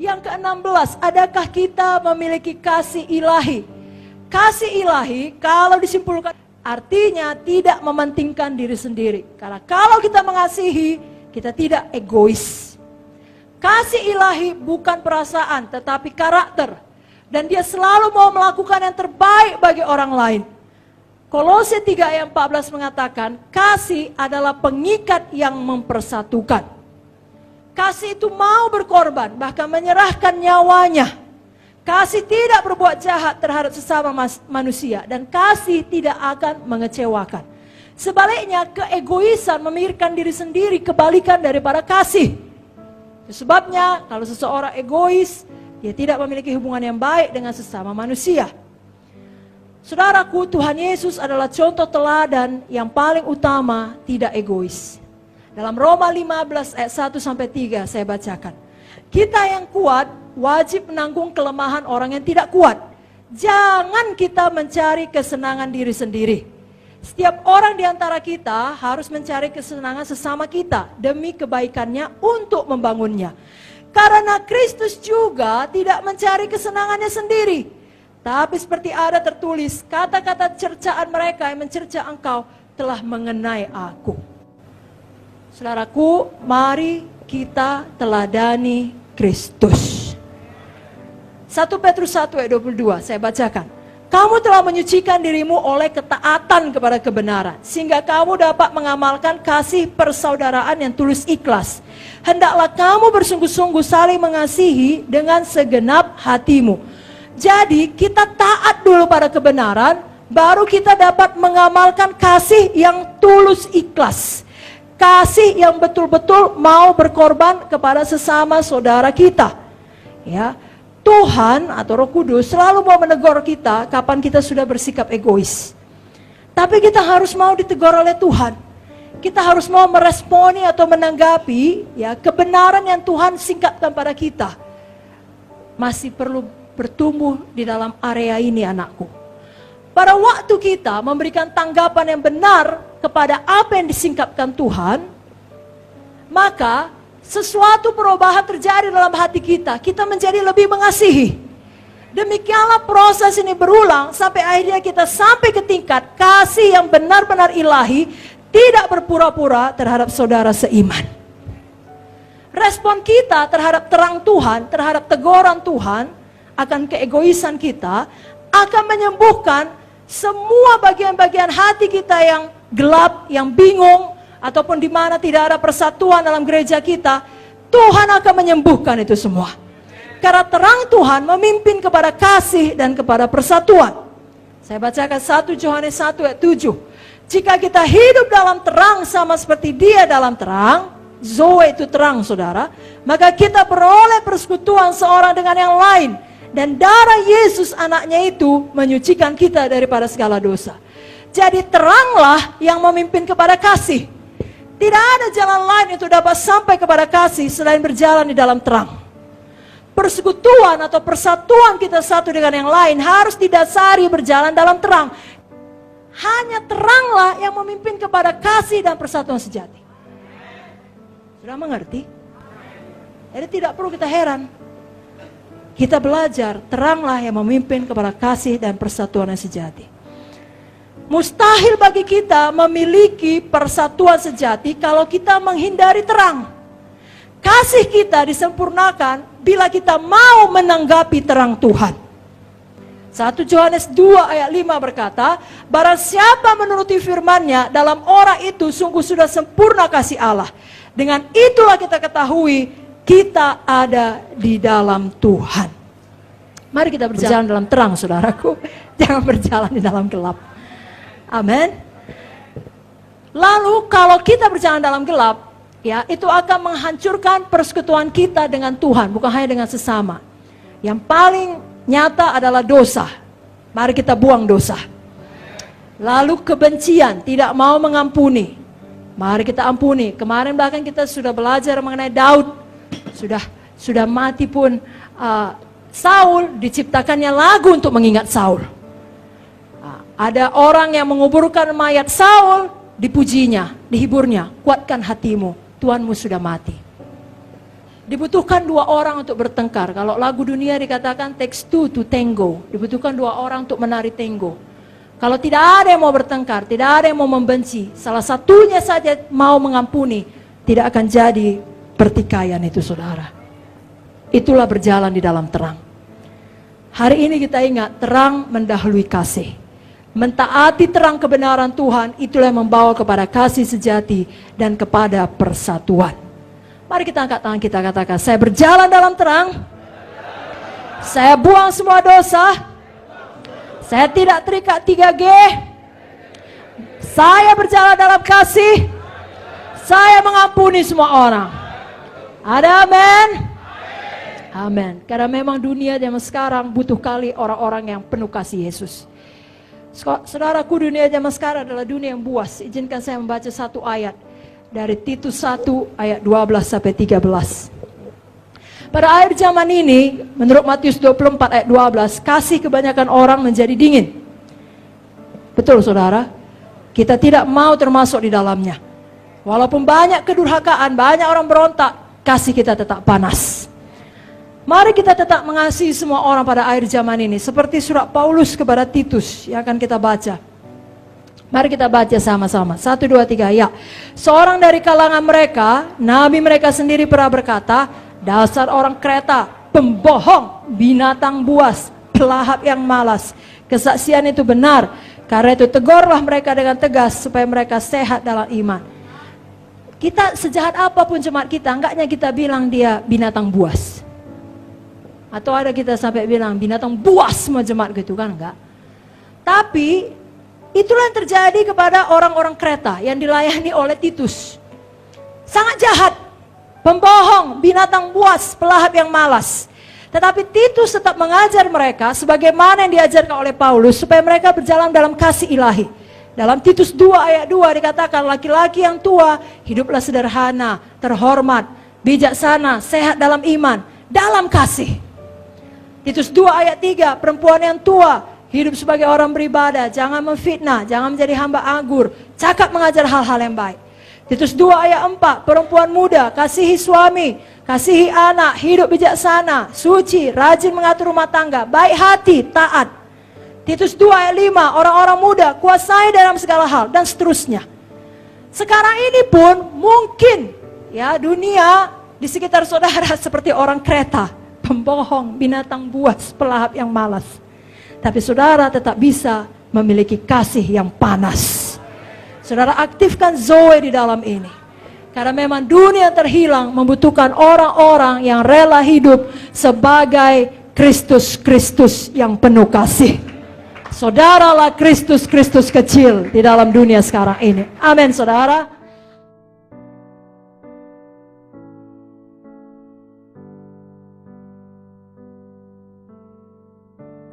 Yang ke-16, adakah kita memiliki kasih ilahi? Kasih ilahi kalau disimpulkan artinya tidak mementingkan diri sendiri. Karena kalau kita mengasihi, kita tidak egois. Kasih ilahi bukan perasaan tetapi karakter. Dan dia selalu mau melakukan yang terbaik bagi orang lain. Kolose 3 ayat 14 mengatakan, kasih adalah pengikat yang mempersatukan. Kasih itu mau berkorban, bahkan menyerahkan nyawanya. Kasih tidak berbuat jahat terhadap sesama manusia. Dan kasih tidak akan mengecewakan. Sebaliknya, keegoisan memikirkan diri sendiri kebalikan daripada kasih. Sebabnya, kalau seseorang egois, dia tidak memiliki hubungan yang baik dengan sesama manusia. Saudaraku, Tuhan Yesus adalah contoh teladan yang paling utama tidak egois. Dalam Roma 15 ayat 1-3 saya bacakan. Kita yang kuat wajib menanggung kelemahan orang yang tidak kuat. Jangan kita mencari kesenangan diri sendiri. Setiap orang di antara kita harus mencari kesenangan sesama kita demi kebaikannya untuk membangunnya. Karena Kristus juga tidak mencari kesenangannya sendiri. Tapi seperti ada tertulis, kata-kata cercaan mereka yang mencerca engkau telah mengenai aku. Saudaraku, mari kita teladani Kristus. 1 Petrus 1 ayat 22, saya bacakan. Kamu telah menyucikan dirimu oleh ketaatan kepada kebenaran, sehingga kamu dapat mengamalkan kasih persaudaraan yang tulus ikhlas. Hendaklah kamu bersungguh-sungguh saling mengasihi dengan segenap hatimu. Jadi kita taat dulu pada kebenaran, baru kita dapat mengamalkan kasih yang tulus ikhlas. Kasih yang betul-betul mau berkorban kepada sesama saudara kita. Ya, Tuhan atau Roh Kudus selalu mau menegur kita kapan kita sudah bersikap egois. Tapi kita harus mau ditegur oleh Tuhan. Kita harus mau meresponi atau menanggapi ya kebenaran yang Tuhan singkapkan pada kita. Masih perlu bertumbuh di dalam area ini, anakku. Pada waktu kita memberikan tanggapan yang benar kepada apa yang disingkapkan Tuhan, maka sesuatu perubahan terjadi dalam hati kita. Kita menjadi lebih mengasihi. Demikianlah proses ini berulang sampai akhirnya kita sampai ke tingkat kasih yang benar-benar ilahi, tidak berpura-pura terhadap saudara seiman. Respon kita terhadap terang Tuhan, terhadap teguran Tuhan akan keegoisan kita akan menyembuhkan semua bagian-bagian hati kita yang gelap, yang bingung, ataupun di mana tidak ada persatuan dalam gereja kita. Tuhan akan menyembuhkan itu semua. Karena terang Tuhan memimpin kepada kasih dan kepada persatuan. Saya bacakan 1 Yohanes 1 ayat 7. Jika kita hidup dalam terang sama seperti Dia dalam terang, Zoe itu terang, saudara, maka kita beroleh persekutuan seorang dengan yang lain. Dan darah Yesus anaknya itu menyucikan kita daripada segala dosa. Jadi teranglah yang memimpin kepada kasih. Tidak ada jalan lain untuk dapat sampai kepada kasih selain berjalan di dalam terang. Persekutuan atau persatuan kita satu dengan yang lain harus didasari berjalan dalam terang. Hanya teranglah yang memimpin kepada kasih dan persatuan sejati. Sudah mengerti? Jadi tidak perlu kita heran. Kita belajar, teranglah yang memimpin kepada kasih dan persatuan yang sejati. Mustahil bagi kita memiliki persatuan sejati kalau kita menghindari terang. Kasih kita disempurnakan bila kita mau menanggapi terang Tuhan. 1 Yohanes 2 ayat 5 berkata, barang siapa menuruti firman-Nya, dalam orang itu sungguh sudah sempurna kasih Allah. Dengan itulah kita ketahui kita ada di dalam Tuhan. Mari kita berjalan dalam terang, saudaraku. Jangan berjalan di dalam gelap. Amin. Lalu kalau kita berjalan dalam gelap, ya, itu akan menghancurkan persekutuan kita dengan Tuhan, bukan hanya dengan sesama. Yang paling nyata adalah dosa. Mari kita buang dosa. Lalu kebencian, tidak mau mengampuni. Mari kita ampuni. Kemarin bahkan kita sudah belajar mengenai Daud. Sudah mati pun Saul, diciptakannya lagu untuk mengingat Saul. Ada orang yang menguburkan mayat Saul, dipujinya, dihiburnya. Kuatkan hatimu, Tuhanmu sudah mati. Dibutuhkan 2 orang untuk bertengkar. Kalau lagu dunia dikatakan takes 2 to tango. Dibutuhkan 2 orang untuk menari tango. Kalau tidak ada yang mau bertengkar, tidak ada yang mau membenci, salah satunya saja mau mengampuni, tidak akan jadi pertikaian itu, saudara. Itulah berjalan di dalam terang. Hari ini kita ingat, terang mendahului kasih. Mentaati terang kebenaran Tuhan, itulah yang membawa kepada kasih sejati dan kepada persatuan. Mari kita angkat tangan kita, katakan, saya berjalan dalam terang, saya buang semua dosa, saya tidak terikat 3G, saya berjalan dalam kasih, saya mengampuni semua orang. Ada amin? Amin. Karena memang dunia zaman sekarang butuh kali orang-orang yang penuh kasih Yesus. Saudaraku, dunia zaman sekarang adalah dunia yang buas. Izinkan saya membaca 1 ayat dari Titus 1 ayat 12 sampai 13. Pada akhir zaman ini, menurut Matius 24 ayat 12, kasih kebanyakan orang menjadi dingin. Betul, saudara? Kita tidak mau termasuk di dalamnya. Walaupun banyak kedurhakaan, banyak orang berontak, kasih kita tetap panas. Mari kita tetap mengasihi semua orang pada akhir zaman ini. Seperti surat Paulus kepada Titus yang akan kita baca. Mari kita baca sama-sama. 1, 2, 3, ya. Seorang dari kalangan mereka, nabi mereka sendiri pernah berkata, dasar orang Kreta, pembohong, binatang buas, pelahap yang malas. Kesaksian itu benar. Karena itu tegurlah mereka dengan tegas supaya mereka sehat dalam iman. Kita sejahat apapun jemaat kita, enggaknya kita bilang dia binatang buas. Atau ada kita sampai bilang binatang buas semua jemaat gitu kan, enggak. Tapi itulah yang terjadi kepada orang-orang Kreta yang dilayani oleh Titus. Sangat jahat, pembohong, binatang buas, pelahap yang malas. Tetapi Titus tetap mengajar mereka sebagaimana yang diajarkan oleh Paulus supaya mereka berjalan dalam kasih ilahi. Dalam Titus 2 ayat 2 dikatakan, laki-laki yang tua hiduplah sederhana, terhormat, bijaksana, sehat dalam iman, dalam kasih. Titus 2 ayat 3, perempuan yang tua hidup sebagai orang beribadah, jangan memfitnah, jangan menjadi hamba anggur, cakap mengajar hal-hal yang baik. Titus 2 ayat 4, perempuan muda kasihi suami, kasihi anak, hidup bijaksana, suci, rajin mengatur rumah tangga, baik hati, taat. Titus 2 ayat 5, orang-orang muda kuasai dalam segala hal, dan seterusnya. Sekarang ini pun mungkin ya dunia di sekitar saudara seperti orang Kreta, pembohong, binatang buas, pelahap yang malas. Tapi saudara tetap bisa memiliki kasih yang panas. Saudara aktifkan Zoe di dalam ini. Karena memang dunia terhilang membutuhkan orang-orang yang rela hidup sebagai Kristus-Kristus yang penuh kasih. Saudaralah Kristus-Kristus kecil di dalam dunia sekarang ini. Amin, saudara.